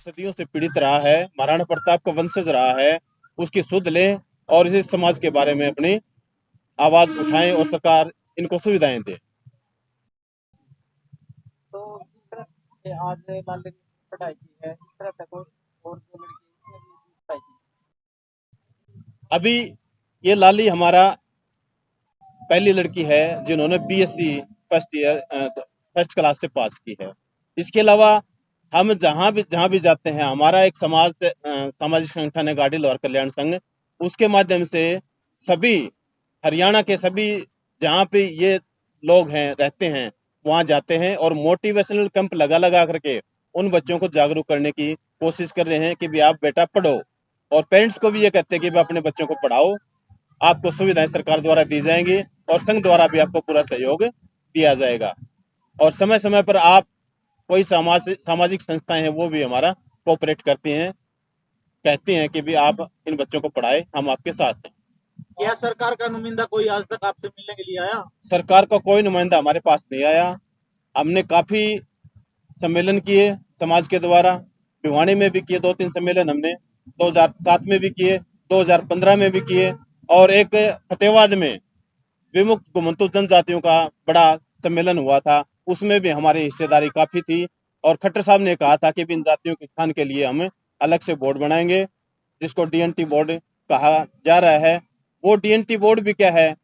सदियों से पीड़ित रहा है, महाराणा प्रताप का वंशज रहा है, उसकी सुध लें और इस समाज के बारे में अपनी आवाज उठाएं और सरकार इनको सुविधाएं दे। तो जिस तरह से आज लाले ने पढ़ाई की है, इस तरह से कोई और जो लड़की है, उसने भी पढ़ाई की। अभी ये लाली हमारा पहली लड़की है जिन्होंने बीएससी फर्स्ट क्लास से पास की है। इसके अलावा हम जहां भी जाते हैं, हमारा एक सामाजिक संगठन है गाड़ी लोहार कल्याण संघ, उसके माध्यम से सभी हरियाणा के सभी जहां पे ये लोग हैं रहते हैं वहां जाते हैं और मोटिवेशनल कैंप लगा करके उन बच्चों को जागरूक करने की कोशिश कर रहे हैं कि भी आप बेटा पढ़ो, और पेरेंट्स को भी ये कहते हैं कि भी अपने बच्चों को पढ़ाओ, आपको सुविधाएं सरकार द्वारा दी जाएंगी और संघ द्वारा भी आपको पूरा सहयोग दिया जाएगा। और समय समय पर आप कोई सामाजिक संस्थाएं हैं वो भी हमारा कोऑपरेट करती हैं, कहती हैं कि भी आप इन बच्चों को पढ़ाए, हम आपके साथ हैं। क्या सरकार का नुमाइंदा कोई आज तक आपसे मिलने के लिए आया? सरकार का कोई नुमाइंदा हमारे पास नहीं आया। हमने काफी सम्मेलन किए समाज के द्वारा, भिवानी में भी किए 2-3 सम्मेलन हमने 2007 में भी किए, 2015 में भी किए, और एक फतेहाबाद में विमुक्त घुमंतु जनजातियों का बड़ा सम्मेलन हुआ था, उसमें भी हमारी हिस्सेदारी काफी थी। और खट्टर साहब ने कहा था कि इन जातियों के उत्थान के लिए हम अलग से बोर्ड बनाएंगे, जिसको डीएनटी बोर्ड कहा जा रहा है। वो डीएनटी बोर्ड भी क्या है,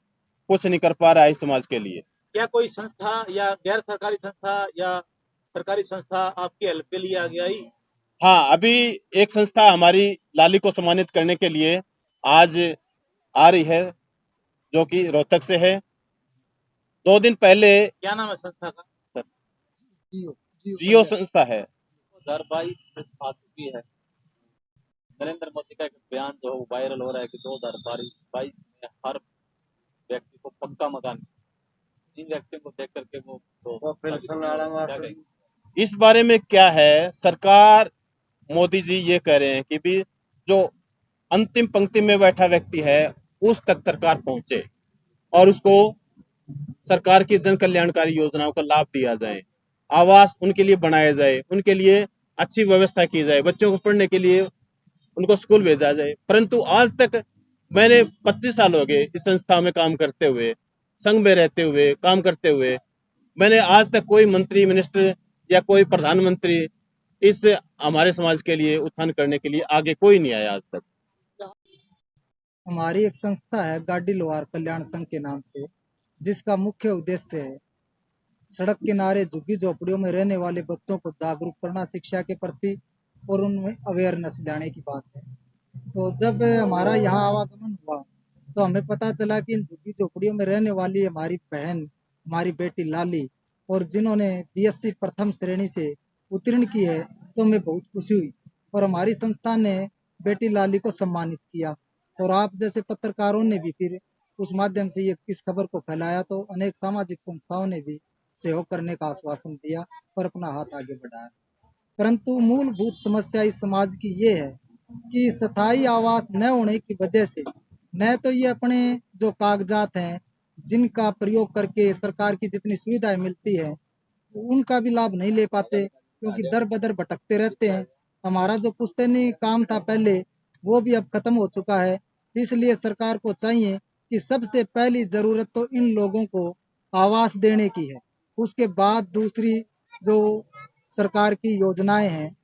कुछ नहीं कर पा रहा है इस समाज के लिए। क्या कोई संस्था या गैर सरकारी संस्था या सरकारी संस्था आपकी हेल्प के लिए आगे आई? हाँ, अभी एक संस्था हमारी लाली को सम्मानित करने के लिए आज आ रही है, जो कि रोहतक से है। 2 दिन पहले क्या नाम है संस्था का? सर, जियो जियो संस्था है। 2022 आ चुकी है। नरेंद्र मोदी का एक बयान जो वायरल हो रहा है कि 2022 में हर व्यक्ति को पक्का मकान, जिन व्यक्तियों को देख करके वो तो क्या कहेंगे इस बारे में? क्या है, सरकार मोदी जी ये कह रहे हैं कि भी जो अंतिम पंक्ति में बैठा व्यक्ति है उस तक सरकार पहुंचे और उसको सरकार की जन कल्याणकारी योजनाओं का लाभ दिया जाए, आवास उनके लिए बनाया जाए, उनके लिए अच्छी व्यवस्था की जाए, बच्चों को पढ़ने के लिए उनको स्कूल भेजा जाए। परंतु आज तक मैंने 25 साल हो गए इस संस्था में काम करते हुए, संघ में रहते हुए, काम करते हुए, मैंने आज तक कोई मंत्री मिनिस्टर या कोई प्रधानमंत्री इस हमारे समाज के लिए उत्थान करने के लिए आगे कोई नहीं आया आज तक। हमारी एक संस्था है गाड़ी लोहार कल्याण संघ के नाम से, जिसका मुख्य उद्देश्य है सड़क किनारे झुग्गी झोपड़ियों में रहने वाले बच्चों को जागरूक करना शिक्षा के प्रति और उनमें अवेयरनेस लाने की बात है। तो जब हमारा यहाँ आवागमन हुआ तो हमें पता चला कि इन झुग्गी झोपड़ियों में रहने वाली हमारी बहन, हमारी बेटी लाली, और जिन्होंने बीएससी प्रथम श्रेणी से उत्तीर्ण की है, तो हमें बहुत खुशी हुई और हमारी संस्था ने बेटी लाली को सम्मानित किया। और आप जैसे पत्रकारों ने भी फिर उस माध्यम से ये इस खबर को फैलाया, तो अनेक सामाजिक संस्थाओं ने भी सहयोग करने का आश्वासन दिया और अपना हाथ आगे बढ़ाया। परंतु मूलभूत समस्या इस समाज की ये है कि स्थायी आवास न होने की वजह से न तो ये अपने जो कागजात हैं जिनका प्रयोग करके सरकार की जितनी सुविधाएं मिलती है उनका भी लाभ नहीं ले पाते, क्योंकि दर बदर भटकते रहते हैं। हमारा जो पुश्तैनी काम था पहले, वो भी अब खत्म हो चुका है। इसलिए सरकार को चाहिए कि सबसे पहली जरूरत तो इन लोगों को आवास देने की है, उसके बाद दूसरी जो सरकार की योजनाएं हैं,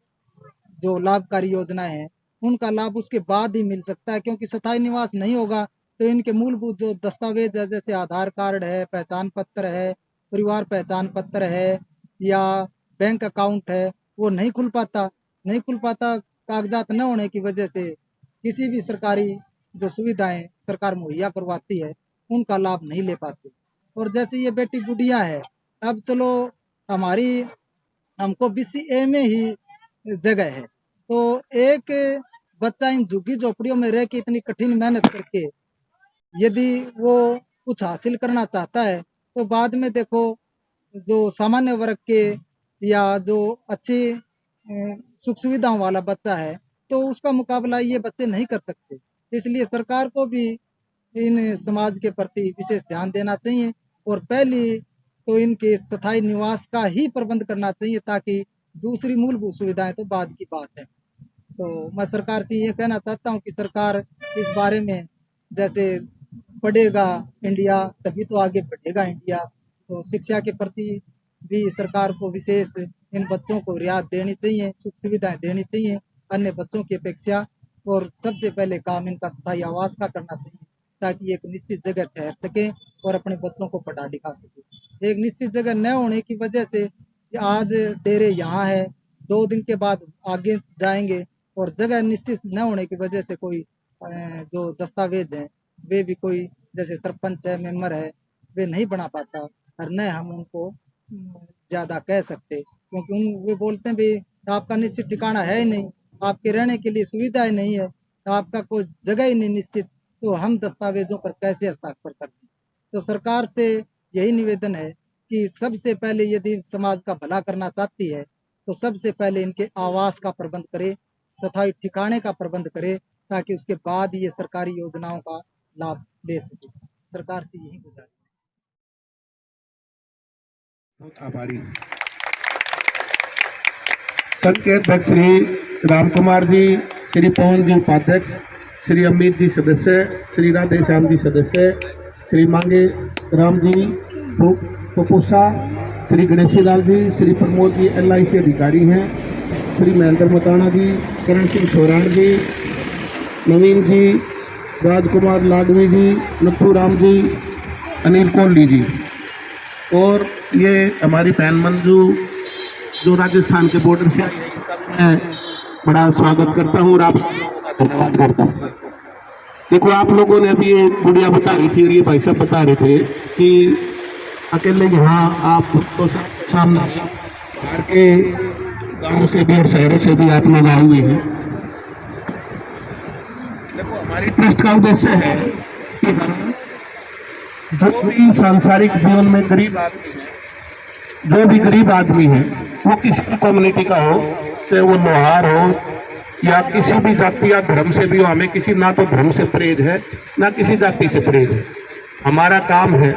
जो लाभकारी योजनाएं हैं, उनका लाभ उसके बाद ही मिल सकता है। क्योंकि स्थायी निवास नहीं होगा तो इनके मूलभूत जो दस्तावेज है, जैसे आधार कार्ड है, पहचान पत्र है, परिवार पहचान पत्र है या बैंक अकाउंट है, वो नहीं खुल पाता। कागजात न होने की वजह से किसी भी सरकारी जो सुविधाएं सरकार मुहैया करवाती है उनका लाभ नहीं ले पाते। और जैसे ये बेटी गुड़िया है, अब चलो हमारी हमको बीसीए में ही जगह है, तो एक बच्चा इन झुग्गी झोपड़ियों में रह के इतनी कठिन मेहनत करके यदि वो कुछ हासिल करना चाहता है, तो बाद में देखो जो सामान्य वर्ग के या जो अच्छी सुख सुविधाओं वाला बच्चा है, तो उसका मुकाबला ये बच्चे नहीं कर सकते। इसलिए सरकार को भी इन समाज के प्रति विशेष ध्यान देना चाहिए और पहली तो इनके स्थायी निवास का ही प्रबंध करना चाहिए, ताकि दूसरी मूलभूत सुविधाएं तो बाद की बात है। तो मैं सरकार से ये कहना चाहता हूँ कि सरकार इस बारे में, जैसे पढ़ेगा इंडिया तभी तो आगे बढ़ेगा इंडिया, तो शिक्षा के प्रति भी सरकार को विशेष इन बच्चों को रियायत देनी चाहिए, सुख सुविधाएं देनी चाहिए अन्य बच्चों की अपेक्षा। और सबसे पहले काम इनका स्थायी आवास का करना चाहिए, ताकि एक निश्चित जगह ठहर सके और अपने बच्चों को पढ़ा लिखा सके। एक निश्चित जगह न होने की वजह से आज डेरे यहाँ है, 2 दिन के बाद आगे जाएंगे, और जगह निश्चित न होने की वजह से कोई जो दस्तावेज हैं वे भी कोई, जैसे सरपंच है, मेंबर है, वे नहीं बना पाता, और न हम उनको ज़्यादा कह सकते, क्योंकि वे बोलते हैं भाई आपका निश्चित ठिकाना है ही नहीं, आपके रहने के लिए सुविधाएं नहीं है, आपका कोई जगह ही नहीं निश्चित, तो हम दस्तावेजों पर कैसे हस्ताक्षर करते हैं। तो सरकार से यही निवेदन है कि सबसे पहले यदि समाज का भला करना चाहती है तो सबसे पहले इनके आवास का प्रबंध करे, स्थायी ठिकाने का प्रबंध करे, ताकि उसके बाद ये सरकारी योजनाओं का लाभ ले सके। सरकार से यही गुजारिश है। बहुत आभारी संघ के अध्यक्ष श्री राम कुमार जी, श्री पवन जी उपाध्यक्ष, श्री अमित जी सदस्य, श्री राधे श्याम जी सदस्य, श्री मांगे राम जी पपुसा, श्री गणेशी लाल जी, श्री प्रमोद जी LIC अधिकारी हैं, श्री महेंद्र मताना जी, करण सिंह छोराण जी, नवीन जी, राजकुमार लाडवी जी, नथू राम जी, अनिल कोहली जी, और ये हमारी बहन मंजू जो राजस्थान के बॉर्डर से आई है, इसका भी मैं बड़ा स्वागत करता हूँ और आप धन्यवाद करता हूँ। देखो, आप लोगों ने अभी ये गुड़िया बता रही थी और ये भाई साहब बता रहे थे कि अकेले यहाँ आप तो सामने बाहर के गांवों से भी और शहरों से भी आप लोग आए हुए हैं। देखो, हमारी ट्रस्ट का उद्देश्य है कि हम जो भी सांसारिक जीवन में गरीब आदमी है, जो भी गरीब आदमी है, वो किसी भी कम्युनिटी का हो, चाहे वो लोहार हो या किसी भी जाति या धर्म से भी हो, हमें किसी ना तो धर्म से परहेज है ना किसी जाति से परहेज है। हमारा काम है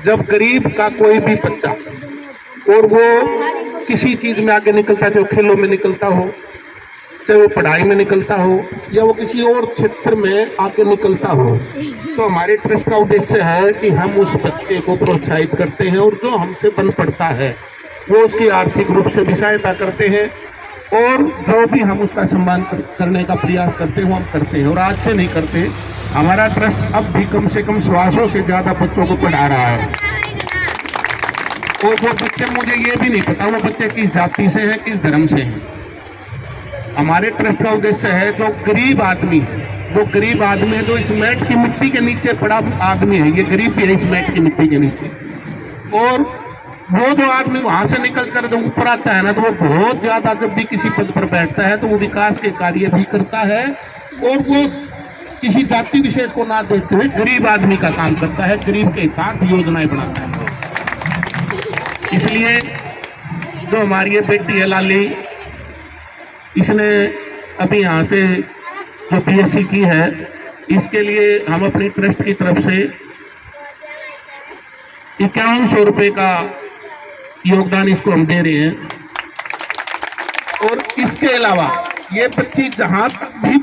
जब गरीब का कोई भी बच्चा और वो किसी चीज में आगे निकलता है, चाहे वो खेलों में निकलता हो, चाहे वो पढ़ाई में निकलता हो या वो किसी और क्षेत्र में आगे निकलता हो, तो हमारे ट्रस्ट का उद्देश्य है कि हम उस बच्चे को प्रोत्साहित करते हैं और जो हमसे बन पड़ता है वो उसकी आर्थिक रूप से भी सहायता करते हैं, और जो भी हम उसका सम्मान करने का प्रयास करते हैं वो हम करते हैं। और आज से नहीं करते, हमारा ट्रस्ट अब भी कम से कम 100 से ज़्यादा बच्चों को पढ़ा रहा है। और वो बच्चे, मुझे ये भी नहीं पता वो बच्चे किस जाति से हैं, किस धर्म से हैं। हमारे ट्रस्ट का उद्देश्य है जो गरीब आदमी है, जो इस मैट की मिट्टी के नीचे पड़ा आदमी है, ये गरीब भी है इस मैट की मिट्टी के नीचे, और वो जो आदमी वहां से निकल कर जब ऊपर आता है ना, तो वो बहुत ज्यादा जब भी किसी पद पर बैठता है तो वो विकास के कार्य भी करता है, और वो किसी जाति विशेष को ना देखते हुए गरीब आदमी का काम करता है, गरीब के साथ योजनाएं बनाता है। इसलिए जो हमारी ये बेटी है लाली, इसने अभी यहाँ से जो BSc की है, इसके लिए हम अपनी ट्रस्ट की तरफ से 5100 रुपये का योगदान इसको हम दे रहे हैं। और इसके अलावा ये बच्ची जहाँ तक भी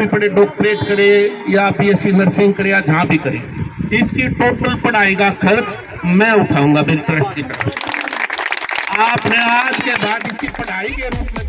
पढ़े, डॉक्टरेट करे या BSc नर्सिंग करे या जहाँ भी करे, इसकी टोटल पढ़ाई का खर्च मैं उठाऊंगा बिल ट्रस्ट की तरफ। आपने आज के बाद इसकी पढ़ाई के रूप में